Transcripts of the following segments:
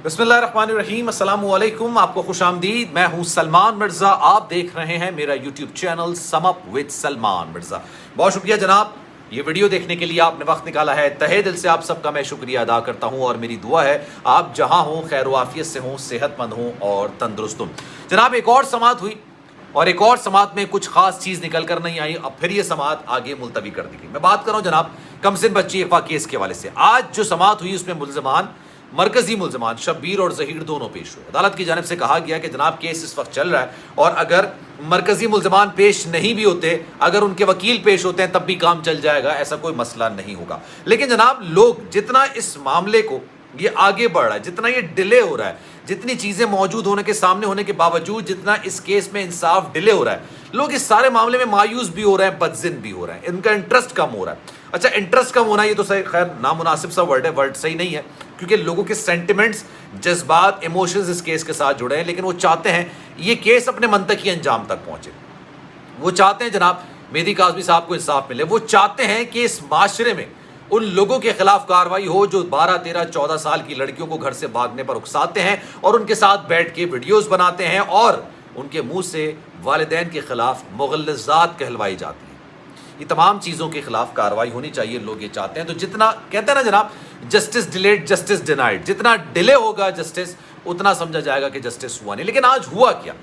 बिस्मिल्लाहिर्रहमानिर्रहीम, अस्सलाम वालेकुम। आपको खुश आमदीद। मैं हूं सलमान मिर्ज़ा। आप देख रहे हैं मेरा YouTube channel sum up with Salman Mirza. बहुत शुक्रिया जनाब, ये वीडियो देखने के लिए आपने वक्त निकाला है। तहे दिल से आप सबका मैं शुक्रिया अदा करता हूं और मेरी दुआ है आप जहां हों खैर वाफियत से हों, सेहतमंद हों और तंदुरुस्त हों। जनाब, एक और समात हुई और एक और समात में कुछ खास चीज़ निकल कर नहीं आई। अब फिर ये समात आगे मुलतवी कर दी गई। मैं बात कर रहा हूँ जनाब कमसिन बच्ची अगवा केस के हवाले से। आज जो समात हुई उसमें मुलजमान, मरकजी मुलजमान शब्बीर और जहीर दोनों पेश हुए। अदालत की जानिब से कहा गया कि जनाब केस इस वक्त चल रहा है और अगर मरकजी मुलजमान पेश नहीं भी होते, अगर उनके वकील पेश होते हैं तब भी काम चल जाएगा, ऐसा कोई मसला नहीं होगा। लेकिन जनाब लोग जितना इस मामले को ये आगे बढ़ रहा है, जितना ये डिले हो रहा है, जितनी चीज़ें मौजूद होने के सामने होने के बावजूद जितना इस केस में इंसाफ डिले हो रहा है, लोग इस सारे मामले में मायूस भी हो रहे हैं, बदजिन भी हो रहे हैं, इनका इंटरेस्ट कम हो रहा है। अच्छा, इंटरेस्ट कम होना ये तो सही, खैर नामुनासिब सा वर्ड है, वर्ड सही नहीं है, क्योंकि लोगों के सेंटिमेंट्स, जज्बात, इमोशंस इस केस के साथ जुड़े हैं। लेकिन वो चाहते हैं ये केस अपने मंतकी अंजाम तक पहुंचे। वो चाहते हैं जनाब मेहदी काज़मी साहब को इंसाफ मिले। वो चाहते हैं कि इस माशरे में उन लोगों के खिलाफ कार्रवाई हो जो 12, 13, 14 साल की लड़कियों को घर से भागने पर उकसाते हैं और उनके साथ बैठ के वीडियोस बनाते हैं और उनके मुंह से वालिदैन के खिलाफ मुग़ल्लज़ात कहलवाई जाती है। ये तमाम चीज़ों के खिलाफ कार्रवाई होनी चाहिए, लोग ये चाहते हैं। तो जितना कहते हैं ना जनाब, जस्टिस डिलेड जस्टिस डिनाइड, जितना डिले होगा जस्टिस उतना समझा जाएगा कि जस्टिस हुआ नहीं। लेकिन आज हुआ क्या?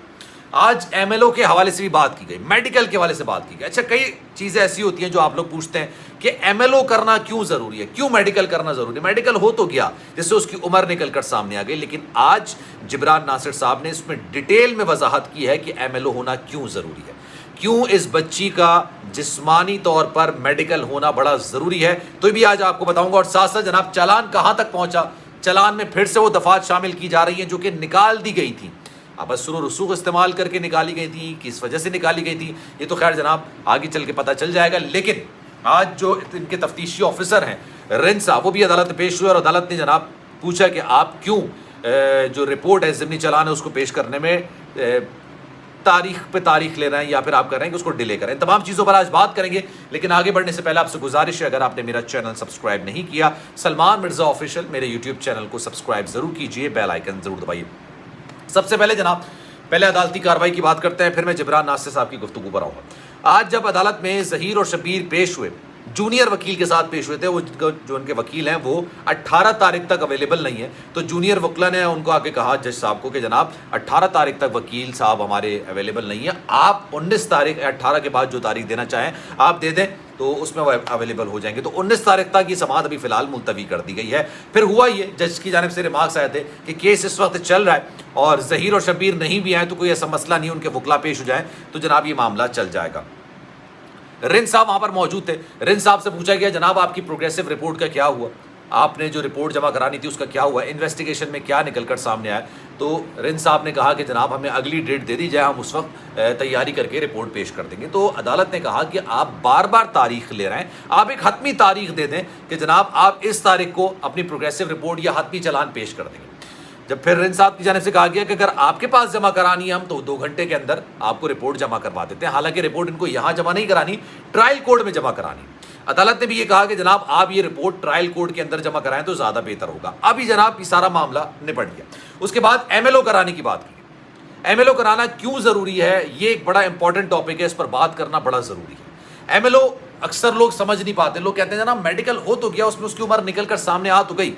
आज एमएलओ के हवाले से भी बात की गई, मेडिकल के हवाले से बात की गई। अच्छा, कई चीज़ें ऐसी होती हैं जो आप लोग पूछते हैं कि एमएलओ करना क्यों ज़रूरी है, क्यों मेडिकल करना ज़रूरी है। मेडिकल हो तो गया, जिससे उसकी उम्र निकल कर सामने आ गई। लेकिन आज जिब्रान नासिर साहब ने इसमें डिटेल में वजाहत की है कि एमएलओ होना क्यों ज़रूरी है, क्यों इस बच्ची का जिस्मानी तौर पर मेडिकल होना बड़ा ज़रूरी है। तो भी आज आपको बताऊंगा। और साथ साथ जनाब चालान कहाँ तक पहुँचा, चालान में फिर से वो दफात शामिल की जा रही हैं जो कि निकाल दी गई थी, अब असर रसूख इस्तेमाल करके निकाली गई थी, किस वजह से निकाली गई थी, ये तो खैर जनाब आगे चल के पता चल जाएगा। लेकिन आज जो इनके तफ्तीशी ऑफिसर हैं रिंद साहब, वो भी अदालत में पेश हुए और अदालत ने जनाब पूछा कि आप क्यों जो रिपोर्ट है ज़िमनी चालान है उसको पेश करने में तारीख पे तारीख ले रहे हैं या फिर आप कर रहे हैं कि उसको डिले करें। तमाम चीज़ों पर आज बात करेंगे। लेकिन आगे बढ़ने से पहले आपसे गुजारिश है, अगर आपने मेरा चैनल सब्सक्राइब नहीं किया, सलमान मिर्ज़ा ऑफिशियल, मेरे यूट्यूब चैनल को सब्सक्राइब ज़रूर कीजिए, बेल आइकन ज़रूर दबाइए। सबसे पहले जनाब पहले अदालती कार्रवाई की बात करते हैं, फिर मैं जिब्रान नासिर साहब की गुफ्तगू पर आऊँगा। आज जब अदालत में ज़हीर और शब्बीर पेश हुए, जूनियर वकील के साथ पेश हुए थे, वो जो उनके वकील हैं वो 18 तारीख तक अवेलेबल नहीं है। तो जूनियर वकील ने उनको आके कहा जज साहब को कि जनाब 18 तारीख तक वकील साहब हमारे अवेलेबल नहीं है, आप 19 तारीख 18 के बाद जो तारीख देना चाहें आप दे दें तो उसमें वो अवेलेबल हो जाएंगे। तो 19 तारीख तक ये समात अभी फ़िलहाल मुलतवी कर दी गई है। फिर हुआ ये, जज की जानिब से रिमार्क्स आए थे कि केस इस वक्त चल रहा है और ज़हीर और शब्बीर नहीं भी आए तो कोई ऐसा मसला नहीं, उनके वकला पेश हो जाए तो जनाब ये मामला चल जाएगा। रिंद साहब वहाँ पर मौजूद थे। रिंद साहब से पूछा गया जनाब आपकी प्रोग्रेसिव रिपोर्ट का क्या हुआ, आपने जो रिपोर्ट जमा करानी थी उसका क्या हुआ, इन्वेस्टिगेशन में क्या निकल कर सामने आया। तो रिंद साहब ने कहा कि जनाब हमें अगली डेट दे दी जाए, हम उस वक्त तैयारी करके रिपोर्ट पेश कर देंगे। तो अदालत ने कहा कि आप बार बार तारीख ले रहे हैं, आप एक हतमी तारीख दे दें कि जनाब आप इस तारीख को अपनी प्रोग्रेसिव रिपोर्ट या हतमी चालान पेश कर देंगे। जब फिर रिंद साहब की जानिब से कहा गया कि अगर आपके पास जमा करानी है हम तो 2 घंटे के अंदर आपको रिपोर्ट जमा करवा देते हैं। हालांकि रिपोर्ट इनको यहाँ जमा नहीं करानी, ट्रायल कोर्ट में जमा करानी। अदालत ने भी ये कहा कि जनाब आप ये रिपोर्ट ट्रायल कोर्ट के अंदर जमा कराएं तो ज़्यादा बेहतर होगा। अभी जनाब ये सारा मामला निपट गया। उसके बाद एमएलओ कराने की बात की। एमएलओ कराना क्यों ज़रूरी है, ये एक बड़ा इंपॉर्टेंट टॉपिक है, इस पर बात करना बड़ा ज़रूरी है। एमएलओ अक्सर लोग समझ नहीं पाते, लोग कहते हैं जनाब मेडिकल हो तो गया, उसमें उसकी उम्र निकल कर सामने आ तो गई,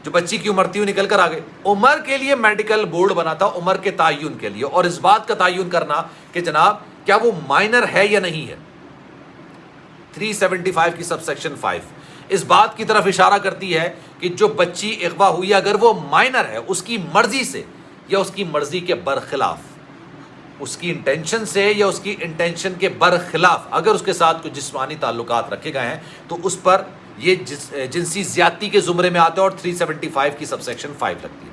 जो बच्ची की उम्र थी वो निकल कर आ गई। उम्र के लिए मेडिकल बोर्ड बना था, उम्र के तयन के लिए, और इस बात का तयन करना कि जनाब क्या वो माइनर है या नहीं है। 375 की सबसेक्शन 5 इस बात की तरफ इशारा करती है कि जो बच्ची अगवा हुई अगर वो माइनर है, उसकी मर्जी से या उसकी मर्जी के बरखिलाफ, उसकी इंटेंशन से या उसकी इंटेंशन के बरखिलाफ अगर उसके साथ कुछ जिस्मानी ताल्लुकात रखे गए हैं तो उस पर ये जिनसी ज्यादती के जुमरे में आता है और 375 की सबसेक्शन 5 लगती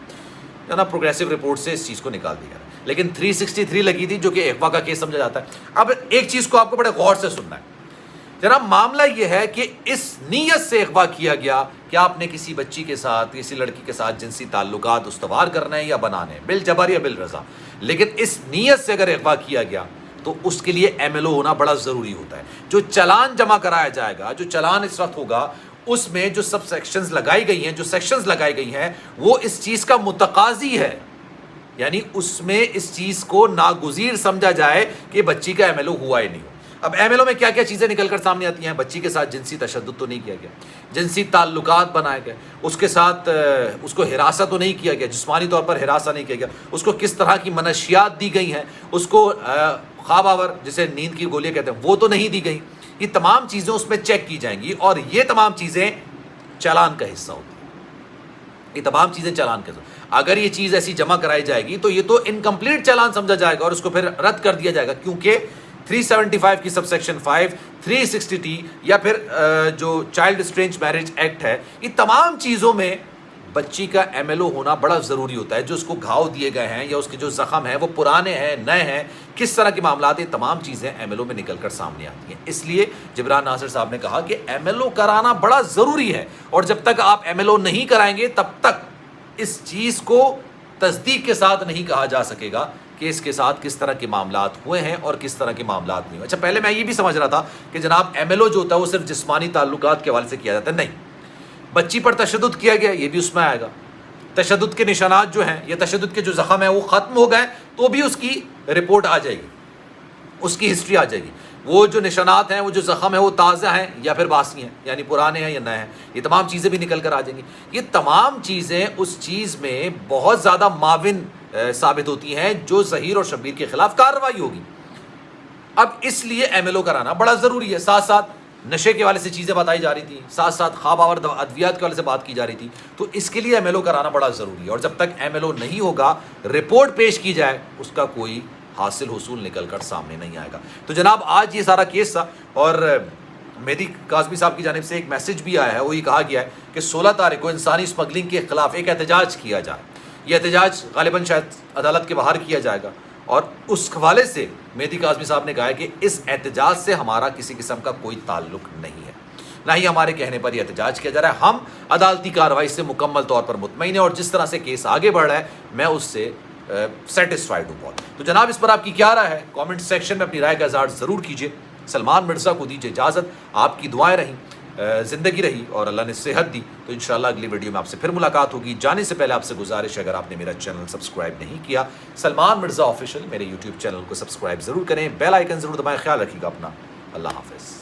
है ना। प्रोग्रेसिव रिपोर्ट से इस चीज़ को निकाल दिया। लेकिन 363 लगी थी जो कि अगवा का केस समझा जाता है। अब एक चीज़ को आपको बड़े गौर से सुनना है जनाब, मामला ये है कि इस नीयत से अगवा किया गया कि आपने किसी बच्ची के साथ, किसी लड़की के साथ जिनसी ताल्लुकात उस्तवार करना है या बनाने हैं, बिल जबर या बिल रज़ा। लेकिन इस नीयत से अगर अगवा किया गया तो उसके लिए एमएलओ होना बड़ा ज़रूरी होता है। जो चालान जमा कराया जाएगा, जो चालान इस वक्त होगा, اس میں جو سب سیکشنز لگائی گئی ہیں، جو سیکشنز لگائی گئی ہیں، وہ اس چیز کا متقاضی ہے، یعنی اس میں اس چیز کو ناگزیر سمجھا جائے کہ بچی کا ایم ایل او ہوا ہی نہیں ہو۔ اب ایم ایل او میں کیا کیا چیزیں نکل کر سامنے آتی ہیں؟ بچی کے ساتھ جنسی تشدد تو نہیں کیا گیا، جنسی تعلقات بنائے گئے، اس کے ساتھ اس کو ہراساں تو نہیں کیا گیا، جسمانی طور پر ہراساں نہیں کیا گیا، اس کو کس طرح کی منشیات دی گئی ہیں، اس کو خواب آور جسے نیند کی گولیاں کہتے ہیں وہ تو نہیں دی گئی۔ یہ تمام چیزیں اس میں چیک کی جائیں گی اور یہ تمام چیزیں چالان کا حصہ ہوتی ہیں، یہ تمام چیزیں چالان کا حصہ۔ اگر یہ چیز ایسی جمع کرائی جائے گی تو یہ تو انکمپلیٹ چالان سمجھا جائے گا اور اس کو پھر رد کر دیا جائے گا، کیونکہ 375 کی سب سیکشن 5، 360T یا پھر جو چائلڈ اسٹرینج میرج ایکٹ ہے، یہ تمام چیزوں میں بچی کا ایم ایل او ہونا بڑا ضروری ہوتا ہے۔ جو اس کو گھاؤ دیے گئے ہیں یا اس کے جو زخم ہیں وہ پرانے ہیں، نئے ہیں، کس طرح کے معاملات، یہ تمام چیزیں ایم ایل او میں نکل کر سامنے آتی ہیں۔ اس لیے جبران ناصر صاحب نے کہا کہ ایم ایل او کرانا بڑا ضروری ہے، اور جب تک آپ ایم ایل او نہیں کرائیں گے تب تک اس چیز کو تصدیق کے ساتھ نہیں کہا جا سکے گا کہ اس کے ساتھ کس طرح کے معاملات ہوئے ہیں اور کس طرح کے معاملات نہیں ہوئے۔ اچھا، پہلے میں یہ بھی سمجھ رہا تھا کہ جناب ایم ایل او جو ہوتا ہے وہ صرف جسمانی تعلقات کے حوالے سے کیا جاتا ہے، نہیں، بچی پر تشدد کیا گیا یہ بھی اس میں آئے گا، تشدد کے نشانات جو ہیں یا تشدد کے جو زخم ہیں وہ ختم ہو گئے تو بھی اس کی رپورٹ آ جائے گی، اس کی ہسٹری آ جائے گی۔ وہ جو نشانات ہیں، وہ جو زخم ہیں وہ تازہ ہیں یا پھر باسی ہیں، یعنی پرانے ہیں یا نئے ہیں، یہ تمام چیزیں بھی نکل کر آ جائیں گی۔ یہ تمام چیزیں اس چیز میں بہت زیادہ معاون ثابت ہوتی ہیں جو ظہیر اور شبیر کے خلاف کارروائی ہوگی۔ اب اس لیے ایم ایل او کرانا بڑا ضروری ہے۔ ساتھ ساتھ نشے کے حوالے سے چیزیں بتائی جا رہی تھیں، ساتھ ساتھ خواب آور ادویات کے حوالے سے بات کی جا رہی تھی، تو اس کے لیے ایم ایل او کرانا بڑا ضروری ہے، اور جب تک ایم ایل او نہیں ہوگا، رپورٹ پیش کی جائے، اس کا کوئی حاصل حصول نکل کر سامنے نہیں آئے گا۔ تو جناب آج یہ سارا کیس تھا، اور مہدی کاظمی صاحب کی جانب سے ایک میسج بھی آیا ہے، وہ یہ کہا گیا ہے کہ 16 تاریخ کو انسانی اسمگلنگ کے خلاف ایک احتجاج کیا جائے۔ یہ احتجاج غالباً شاید عدالت کے باہر کیا جائے گا، اور اس حوالے سے مہدی کاظمی صاحب نے کہا ہے کہ اس احتجاج سے ہمارا کسی قسم کا کوئی تعلق نہیں ہے، نہ ہی ہمارے کہنے پر یہ احتجاج کیا جا رہا ہے۔ ہم عدالتی کارروائی سے مکمل طور پر مطمئن ہیں، اور جس طرح سے کیس آگے بڑھ رہا ہے میں اس سے سیٹسفائیڈ ہوں بہت۔ تو جناب اس پر آپ کی کیا رائے ہے؟ کامنٹ سیکشن میں اپنی رائے کا اظہار ضرور کیجیے۔ سلمان مرزا کو دیجیے اجازت، آپ کی دعائیں رہیں، زندگی رہی اور اللہ نے صحت دی، تو انشاءاللہ اگلی ویڈیو میں آپ سے پھر ملاقات ہوگی۔ جانے سے پہلے آپ سے گزارش ہے، اگر آپ نے میرا چینل سبسکرائب نہیں کیا، سلمان مرزا آفیشیل میرے یوٹیوب چینل کو سبسکرائب ضرور کریں، بیل آئیکن ضرور دبائیں۔ خیال رکھیے گا اپنا، اللہ حافظ۔